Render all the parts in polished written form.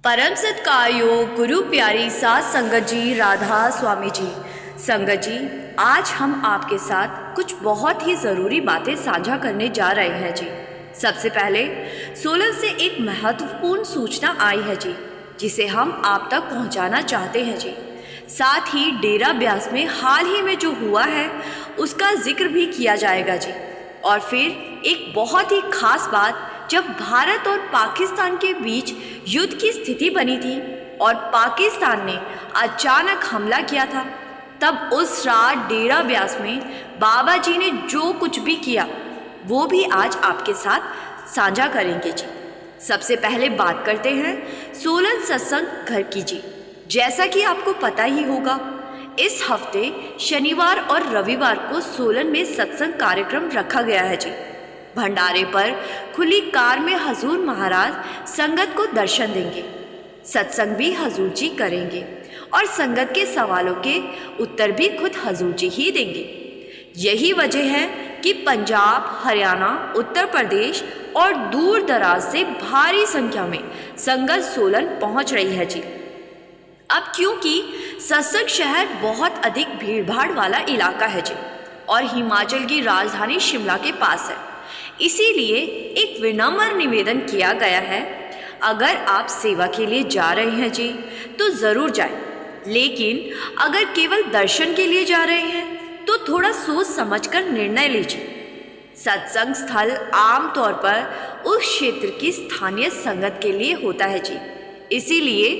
परम सत्कारयोग गुरु प्यारी सात संगत जी, राधा स्वामी जी। संगत जी, आज हम आपके साथ कुछ बहुत ही ज़रूरी बातें साझा करने जा रहे हैं जी। सबसे पहले सोलन से एक महत्वपूर्ण सूचना आई है जी, जिसे हम आप तक पहुंचाना चाहते हैं जी। साथ ही डेरा ब्यास में हाल ही में जो हुआ है उसका जिक्र भी किया जाएगा जी। और फिर एक बहुत ही खास बात, जब भारत और पाकिस्तान के बीच युद्ध की स्थिति बनी थी और पाकिस्तान ने अचानक हमला किया था, तब उस रात डेरा ब्यास में बाबा जी ने जो कुछ भी किया वो भी आज आपके साथ साझा करेंगे जी। सबसे पहले बात करते हैं सोलन सत्संग घर की जी। जैसा कि आपको पता ही होगा, इस हफ्ते शनिवार और रविवार को सोलन में सत्संग कार्यक्रम रखा गया है जी। भंडारे पर खुली कार में हजूर महाराज संगत को दर्शन देंगे, सत्संग भी हजूर जी करेंगे और संगत के सवालों के उत्तर भी खुद हजूर जी ही देंगे। यही वजह है कि पंजाब, हरियाणा, उत्तर प्रदेश और दूर दराज से भारी संख्या में संगत सोलन पहुंच रही है जी। अब क्योंकि सत्संग शहर बहुत अधिक भीड़भाड़ वाला इलाका है जी और हिमाचल की राजधानी शिमला के पास है, इसीलिए एक विनम्र निवेदन किया गया है, अगर आप सेवा के लिए जा रहे हैं जी तो ज़रूर जाएं, लेकिन अगर केवल दर्शन के लिए जा रहे हैं तो थोड़ा सोच समझकर निर्णय लीजिए। सत्संग स्थल आमतौर पर उस क्षेत्र की स्थानीय संगत के लिए होता है जी, इसीलिए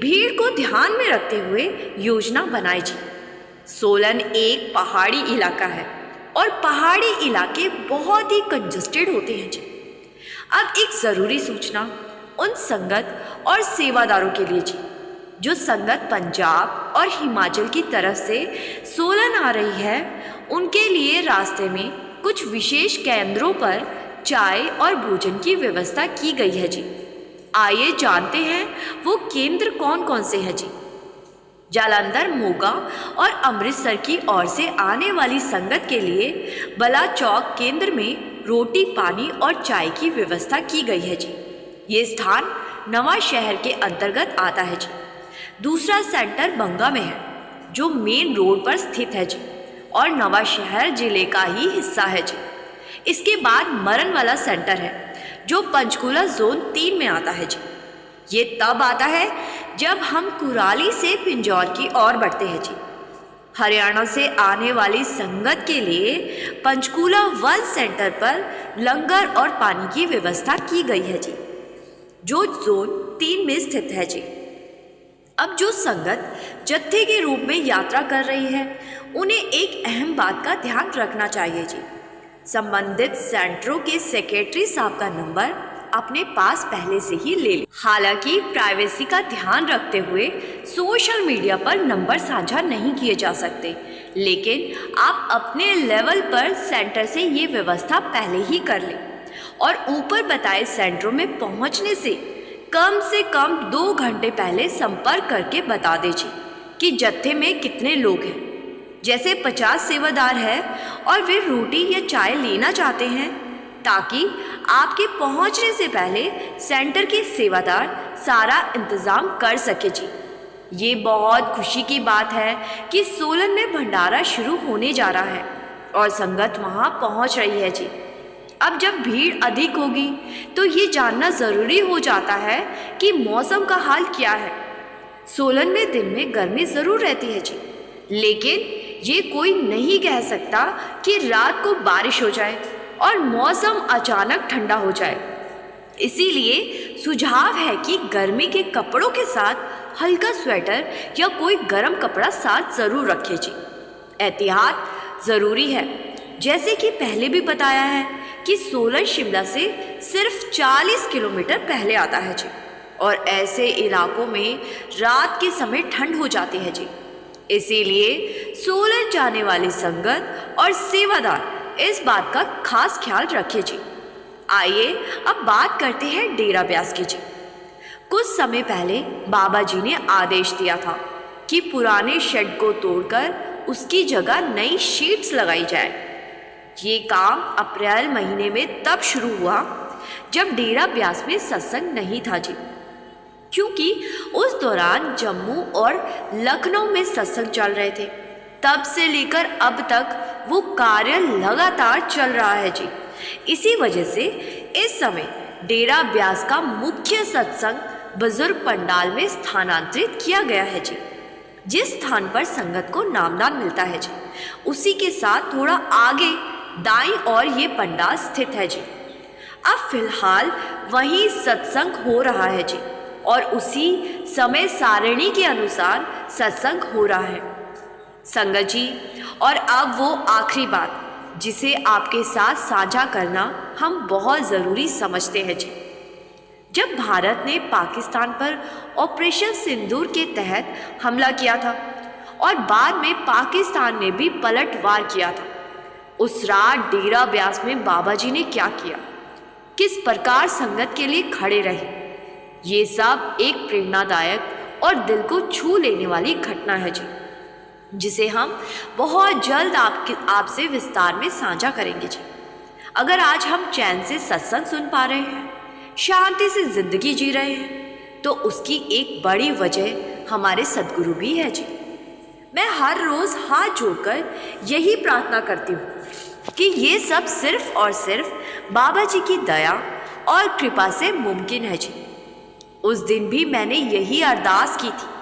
भीड़ को ध्यान में रखते हुए योजना बनाई जी। सोलन एक पहाड़ी इलाका है और पहाड़ी इलाके बहुत ही कंजस्टेड होते हैं जी। अब एक ज़रूरी सूचना उन संगत और सेवादारों के लिए जी, जो संगत पंजाब और हिमाचल की तरफ से सोलन आ रही है, उनके लिए रास्ते में कुछ विशेष केंद्रों पर चाय और भोजन की व्यवस्था की गई है जी। आइए जानते हैं वो केंद्र कौन कौन से हैं जी। जालंधर, मोगा और अमृतसर की ओर से आने वाली संगत के लिए बला चौक केंद्र में रोटी, पानी और चाय की व्यवस्था की गई है जी। ये स्थान नवा शहर के अंतर्गत आता है जी। दूसरा सेंटर बंगा में है, जो मेन रोड पर स्थित है जी और नवा शहर जिले का ही हिस्सा है जी। इसके बाद मरन वाला सेंटर है, जो पंचकूला जोन 3 में आता है जी। ये तब आता है जब हम कुराली से पिंजौर की ओर बढ़ते हैं जी। हरियाणा से आने वाली संगत के लिए पंचकूला 1 सेंटर पर लंगर और पानी की व्यवस्था की गई है जी, जो जोन 3 में स्थित है जी। अब जो संगत जत्थे के रूप में यात्रा कर रही है, उन्हें एक अहम बात का ध्यान रखना चाहिए जी। संबंधित सेंटरों के सेक्रेटरी साहब का नंबर अपने पास पहले से ही ले लें। हालांकि प्राइवेसी का ध्यान रखते हुए सोशल मीडिया पर नंबर साझा नहीं किए जा सकते, लेकिन आप अपने लेवल पर सेंटर से ये व्यवस्था पहले ही कर लें और ऊपर बताए सेंटरों में पहुंचने से कम 2 घंटे पहले संपर्क करके बता दीजिए कि जत्थे में कितने लोग हैं। जैसे 50 सेवादार है और वे रोटी या चाय लेना चाहते हैं, ताकि आपके पहुंचने से पहले सेंटर के सेवादार सारा इंतज़ाम कर सके जी। ये बहुत खुशी की बात है कि सोलन में भंडारा शुरू होने जा रहा है और संगत वहां पहुंच रही है जी। अब जब भीड़ अधिक होगी तो ये जानना ज़रूरी हो जाता है कि मौसम का हाल क्या है। सोलन में दिन में गर्मी ज़रूर रहती है जी, लेकिन ये कोई नहीं कह सकता कि रात को बारिश हो जाए और मौसम अचानक ठंडा हो जाए। इसीलिए सुझाव है कि गर्मी के कपड़ों के साथ हल्का स्वेटर या कोई गर्म कपड़ा साथ ज़रूर रखें जी। एहतियात ज़रूरी है, जैसे कि पहले भी बताया है कि सोलन शिमला से सिर्फ 40 किलोमीटर पहले आता है जी और ऐसे इलाकों में रात के समय ठंड हो जाती है जी। इसीलिए सोलन जाने वाली संगत और सेवादार इस बात का खास ख्याल रखें जी। आइए अब बात करते हैं डेरा ब्यास की जी। कुछ समय पहले बाबा जी ने आदेश दिया था कि पुराने शेड को तोड़कर उसकी जगह नई शीट्स लगाई जाए। ये काम अप्रैल महीने में तब शुरू हुआ जब डेरा ब्यास में सत्संग नहीं था जी। क्योंकि उस दौरान जम्मू और लखनऊ में सत्संग चल रहे थे। तब से लेकर अब तक वो कार्य लगातार चल रहा है जी। इसी वजह से इस समय डेरा ब्यास का मुख्य सत्संग बुजुर्ग पंडाल में स्थानांतरित किया गया है जी। जिस स्थान पर संगत को नामदान मिलता है जी, उसी के साथ थोड़ा आगे दाईं ओर ये पंडाल स्थित है जी। अब फिलहाल वहीं सत्संग हो रहा है जी और उसी समय सारणी के अनुसार सत्संग हो रहा है संगत जी। और अब वो आखिरी बात जिसे आपके साथ साझा करना हम बहुत ज़रूरी समझते हैं जी। जब भारत ने पाकिस्तान पर ऑपरेशन सिंदूर के तहत हमला किया था और बाद में पाकिस्तान ने भी पलटवार किया था, उस रात डेरा ब्यास में बाबा जी ने क्या किया, किस प्रकार संगत के लिए खड़े रहे, ये सब एक प्रेरणादायक और दिल को छू लेने वाली घटना है जी, जिसे हम बहुत जल्द आपसे विस्तार में साझा करेंगे जी। अगर आज हम चैन से सत्संग सुन पा रहे हैं, शांति से जिंदगी जी रहे हैं, तो उसकी एक बड़ी वजह हमारे सद्गुरु भी है जी। मैं हर रोज़ हाथ जोड़कर यही प्रार्थना करती हूँ कि ये सब सिर्फ और सिर्फ बाबा जी की दया और कृपा से मुमकिन है जी। उस दिन भी मैंने यही अरदास की थी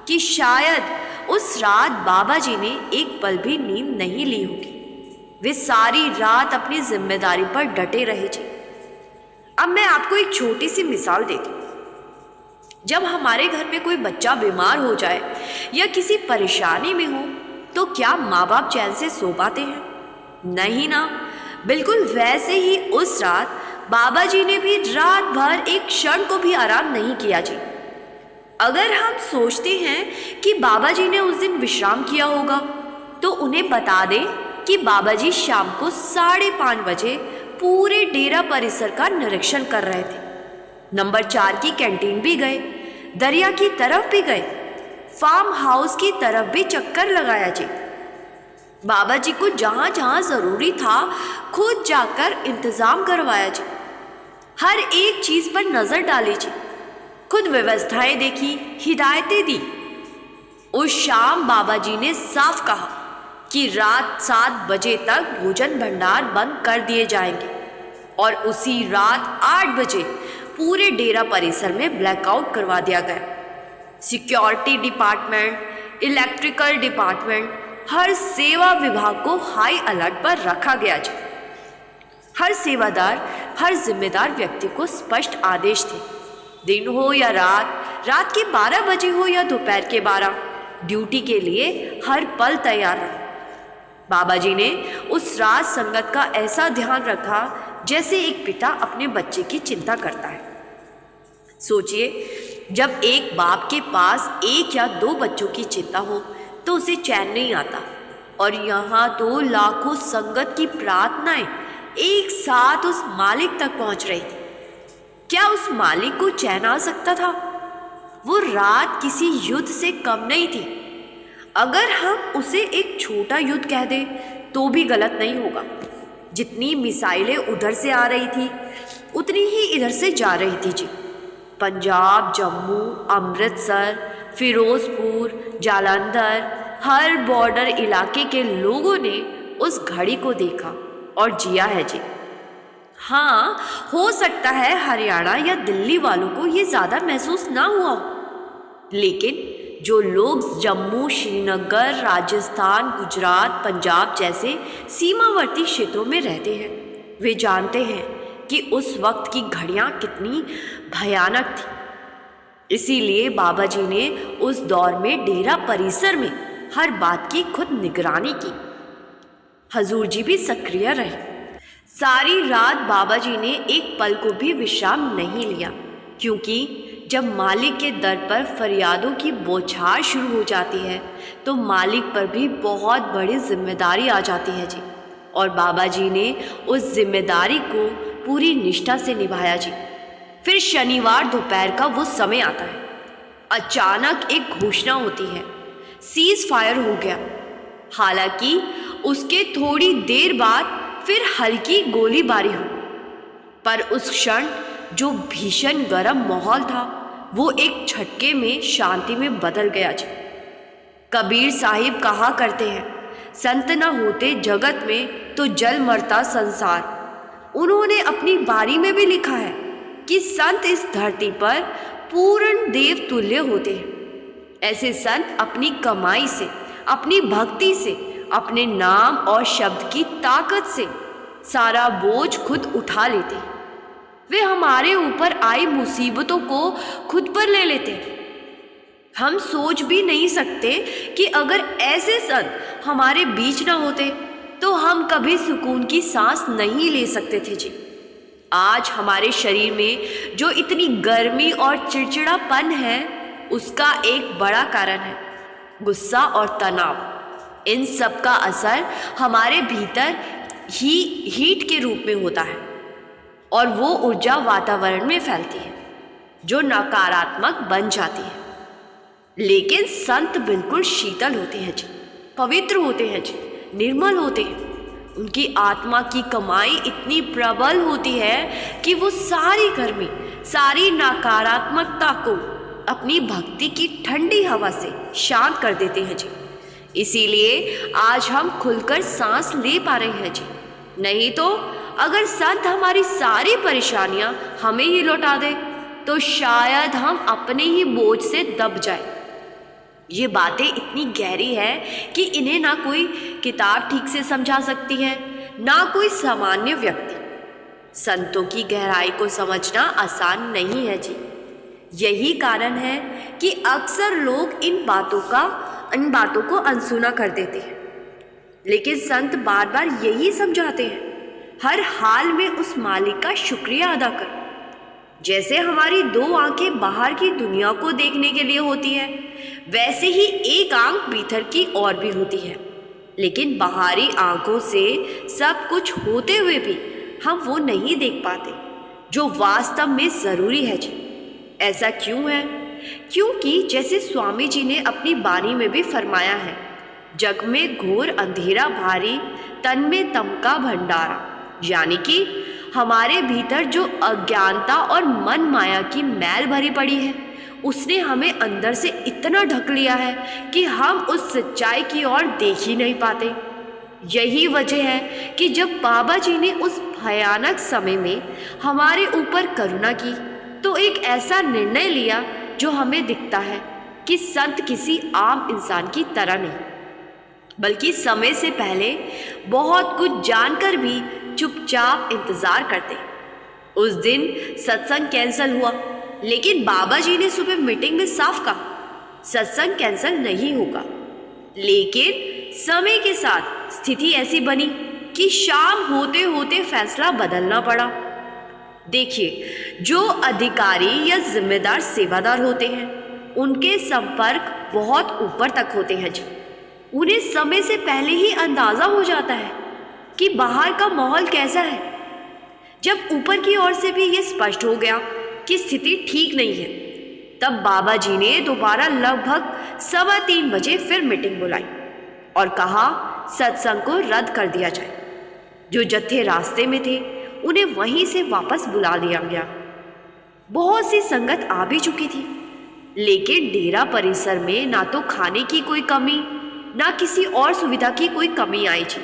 कि शायद उस रात बाबा जी ने एक पल भी नींद नहीं ली होगी। वे सारी रात अपनी जिम्मेदारी पर डटे रहे जी। अब मैं आपको एक छोटी सी मिसाल देती हूँ। जब हमारे घर में कोई बच्चा बीमार हो जाए या किसी परेशानी में हो, तो क्या माँ बाप चैन से सो पाते हैं? नहीं ना। बिल्कुल वैसे ही उस रात बाबा जी ने भी रात भर एक क्षण को भी आराम नहीं किया जी। अगर हम सोचते हैं कि बाबा जी ने उस दिन विश्राम किया होगा, तो उन्हें बता दें कि बाबा जी शाम को 5:30 बजे पूरे डेरा परिसर का निरीक्षण कर रहे थे। नंबर 4 की कैंटीन भी गए, दरिया की तरफ भी गए, फार्म हाउस की तरफ भी चक्कर लगाया जी। बाबा जी को जहाँ जहाँ ज़रूरी था खुद जाकर इंतज़ाम करवाया जी। हर एक चीज़ पर नज़र डाली जी, खुद व्यवस्थाएं देखी, हिदायतें दी। उस शाम बाबा जी ने साफ कहा कि रात 7 बजे तक भोजन भंडार बंद कर दिए जाएंगे और उसी रात 8 बजे पूरे डेरा परिसर में ब्लैकआउट करवा दिया गया। सिक्योरिटी डिपार्टमेंट, इलेक्ट्रिकल डिपार्टमेंट, हर सेवा विभाग को हाई अलर्ट पर रखा गया जी। हर सेवादार, हर जिम्मेदार व्यक्ति को स्पष्ट आदेश थे, दिन हो या रात, रात के 12 बजे हो या दोपहर के 12, ड्यूटी के लिए हर पल तैयार रहा। बाबा जी ने उस रात संगत का ऐसा ध्यान रखा जैसे एक पिता अपने बच्चे की चिंता करता है। सोचिए, जब एक बाप के पास 1 या 2 बच्चों की चिंता हो तो उसे चैन नहीं आता, और यहाँ तो लाखों संगत की प्रार्थनाएं एक साथ उस मालिक तक पहुँच रही थी। क्या उस मालिक को चैन आ सकता था? वो रात किसी युद्ध से कम नहीं थी। अगर हम उसे एक छोटा युद्ध कह दें तो भी गलत नहीं होगा। जितनी मिसाइलें उधर से आ रही थी उतनी ही इधर से जा रही थी जी। पंजाब, जम्मू, अमृतसर, फिरोजपुर, जालंधर, हर बॉर्डर इलाके के लोगों ने उस घड़ी को देखा और जिया है जी। हाँ, हो सकता है हरियाणा या दिल्ली वालों को ये ज़्यादा महसूस ना हुआ हो, लेकिन जो लोग जम्मू, श्रीनगर, राजस्थान, गुजरात, पंजाब जैसे सीमावर्ती क्षेत्रों में रहते हैं, वे जानते हैं कि उस वक्त की घड़ियाँ कितनी भयानक थी। इसीलिए बाबा जी ने उस दौर में डेरा परिसर में हर बात की खुद निगरानी की। हजूर जी भी सक्रिय रहे। सारी रात बाबा जी ने एक पल को भी विश्राम नहीं लिया, क्योंकि जब मालिक के दर पर फरियादों की बौछार शुरू हो जाती है तो मालिक पर भी बहुत बड़ी जिम्मेदारी आ जाती है जी। और बाबा जी ने उस जिम्मेदारी को पूरी निष्ठा से निभाया जी। फिर शनिवार दोपहर का वो समय आता है। अचानक एक घोषणा होती है, सीज फायर हो गया। हालांकि उसके थोड़ी देर बाद फिर हल्की गोलीबारी हुई, पर उस क्षण जो भीषण गर्म माहौल था वो एक झटके में शांति में बदल गया जी। कबीर साहिब कहा करते हैं, संत न होते जगत में तो जल मरता संसार। उन्होंने अपनी बारी में भी लिखा है कि संत इस धरती पर पूर्ण देव तुल्य होते हैं। ऐसे संत अपनी कमाई से, अपनी भक्ति से, अपने नाम और शब्द की ताकत से सारा बोझ खुद उठा लेते हैं। वे हमारे ऊपर आई मुसीबतों को खुद पर ले लेते हैं। हम सोच भी नहीं सकते कि अगर ऐसे संत हमारे बीच ना होते तो हम कभी सुकून की सांस नहीं ले सकते थे जी। आज हमारे शरीर में जो इतनी गर्मी और चिड़चिड़ापन है, उसका एक बड़ा कारण है गुस्सा और तनाव। इन सब का असर हमारे भीतर ही हीट के रूप में होता है और वो ऊर्जा वातावरण में फैलती है जो नकारात्मक बन जाती है। लेकिन संत बिल्कुल शीतल होते हैं जी, पवित्र होते हैं जी, निर्मल होते हैं। उनकी आत्मा की कमाई इतनी प्रबल होती है कि वो सारी गर्मी, सारी नकारात्मकता को अपनी भक्ति की ठंडी हवा से शांत कर देते हैं जी। इसीलिए आज हम खुलकर सांस ले पा रहे हैं जी। नहीं तो अगर संत हमारी सारी परेशानियां हमें ही लौटा दे तो शायद हम अपने ही बोझ से दब जाए। ये बातें इतनी गहरी है कि इन्हें ना कोई किताब ठीक से समझा सकती है, ना कोई सामान्य व्यक्ति। संतों की गहराई को समझना आसान नहीं है जी। यही कारण है कि अक्सर लोग इन बातों को अनसुना कर देते हैं। लेकिन संत बार बार यही समझाते हैं, हर हाल में उस मालिक का शुक्रिया अदा करो। जैसे हमारी दो आंखें बाहर की दुनिया को देखने के लिए होती है, वैसे ही एक आंख भीतर की ओर भी होती है। लेकिन बाहरी आंखों से सब कुछ होते हुए भी हम वो नहीं देख पाते जो वास्तव में ज़रूरी है जी। ऐसा क्यों है? क्योंकि जैसे स्वामी जी ने अपनी बानी में भी फरमाया है, जग में घोर अंधेरा भारी, तन में तम का भंडारा। यानी कि हमारे भीतर जो अज्ञानता और मन माया की मैल भरी पड़ी है, उसने हमें अंदर से इतना ढक लिया है कि हम उस सच्चाई की ओर देख ही नहीं पाते। यही वजह है कि जब बाबा जी ने उस भयानक समय में हमारे ऊपर करुणा की तो एक ऐसा निर्णय लिया जो हमें दिखता है कि संत किसी आम इंसान की तरह नहीं, बल्कि समय से पहले बहुत कुछ जानकर भी चुपचाप इंतज़ार करते। उस दिन सत्संग कैंसिल हुआ, लेकिन बाबा जी ने सुबह मीटिंग में साफ कहा सत्संग कैंसिल नहीं होगा। लेकिन समय के साथ स्थिति ऐसी बनी कि शाम होते होते फैसला बदलना पड़ा। देखिए, जो अधिकारी या जिम्मेदार सेवादार होते हैं, उनके संपर्क बहुत ऊपर तक होते हैं जी। उन्हें समय से पहले ही अंदाज़ा हो जाता है कि बाहर का माहौल कैसा है। जब ऊपर की ओर से भी ये स्पष्ट हो गया कि स्थिति ठीक नहीं है, तब बाबा जी ने दोबारा लगभग 3:15 बजे फिर मीटिंग बुलाई और कहा सत्संग को रद्द कर दिया जाए। जो जत्थे रास्ते में थे उन्हें वहीं से वापस बुला लिया गया। बहुत सी संगत आ भी चुकी थी, लेकिन डेरा परिसर में ना तो खाने की कोई कमी, ना किसी और सुविधा की कोई कमी आई थी।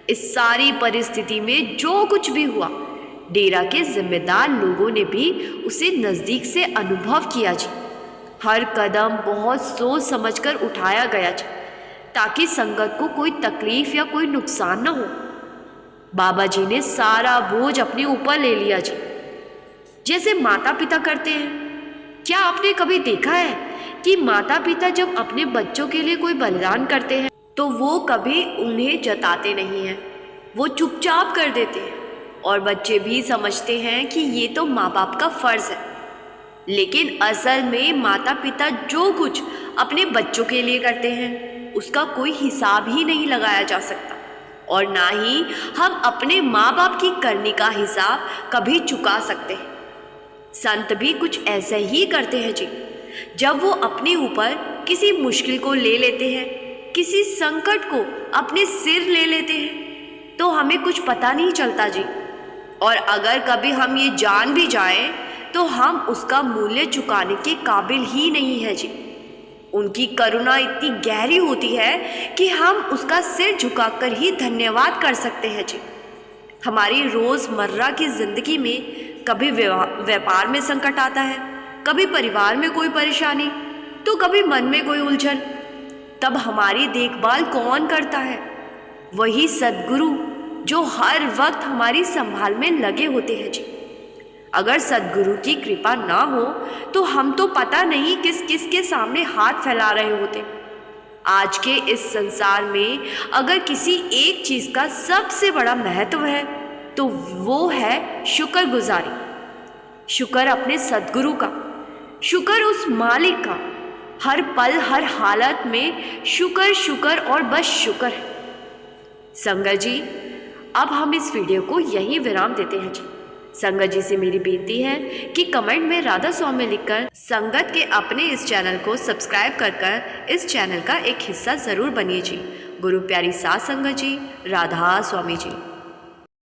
इस सारी परिस्थिति में जो कुछ भी हुआ, डेरा के जिम्मेदार लोगों ने भी उसे नज़दीक से अनुभव किया जी। हर कदम बहुत सोच समझकर उठाया गया जी, ताकि संगत को कोई तकलीफ या कोई नुकसान न हो। बाबा जी ने सारा बोझ अपने ऊपर ले लिया जी, जैसे माता पिता करते हैं। क्या आपने कभी देखा है कि माता पिता जब अपने बच्चों के लिए कोई बलिदान करते हैं तो वो कभी उन्हें जताते नहीं हैं, वो चुपचाप कर देते हैं और बच्चे भी समझते हैं कि ये तो माँ बाप का फ़र्ज़ है। लेकिन असल में माता पिता जो कुछ अपने बच्चों के लिए करते हैं उसका कोई हिसाब ही नहीं लगाया जा सकता, और ना ही हम अपने माँ बाप की करनी का हिसाब कभी चुका सकते हैं। संत भी कुछ ऐसे ही करते हैं जी। जब वो अपने ऊपर किसी मुश्किल को ले लेते हैं, किसी संकट को अपने सिर ले लेते हैं, तो हमें कुछ पता नहीं चलता जी। और अगर कभी हम ये जान भी जाएं तो हम उसका मूल्य चुकाने के काबिल ही नहीं है जी। उनकी करुणा इतनी गहरी होती है कि हम उसका सिर झुकाकर ही धन्यवाद कर सकते हैं जी। हमारी रोज़मर्रा की ज़िंदगी में कभी व्यापार में संकट आता है, कभी परिवार में कोई परेशानी, तो कभी मन में कोई उलझन। तब हमारी देखभाल कौन करता है? वही सद्गुरु, जो हर वक्त हमारी संभाल में लगे होते हैं जी। अगर सद्गुरु की कृपा ना हो तो हम तो पता नहीं किस किस के सामने हाथ फैला रहे होते। आज के इस संसार में अगर किसी एक चीज़ का सबसे बड़ा महत्व है तो वो है शुक्रगुजारी। शुक्र अपने सद्गुरु का, शुक्र उस मालिक का, हर पल हर हालत में शुक्र शुक्र और बस शुक्र है। संगत जी, अब हम इस वीडियो को यहीं विराम देते हैं जी। संगत जी से मेरी बेनती है कि कमेंट में राधा स्वामी लिखकर संगत के अपने इस चैनल को सब्सक्राइब कर इस चैनल का एक हिस्सा ज़रूर बनिए जी। गुरु प्यारी साध संगत जी, राधा स्वामी जी।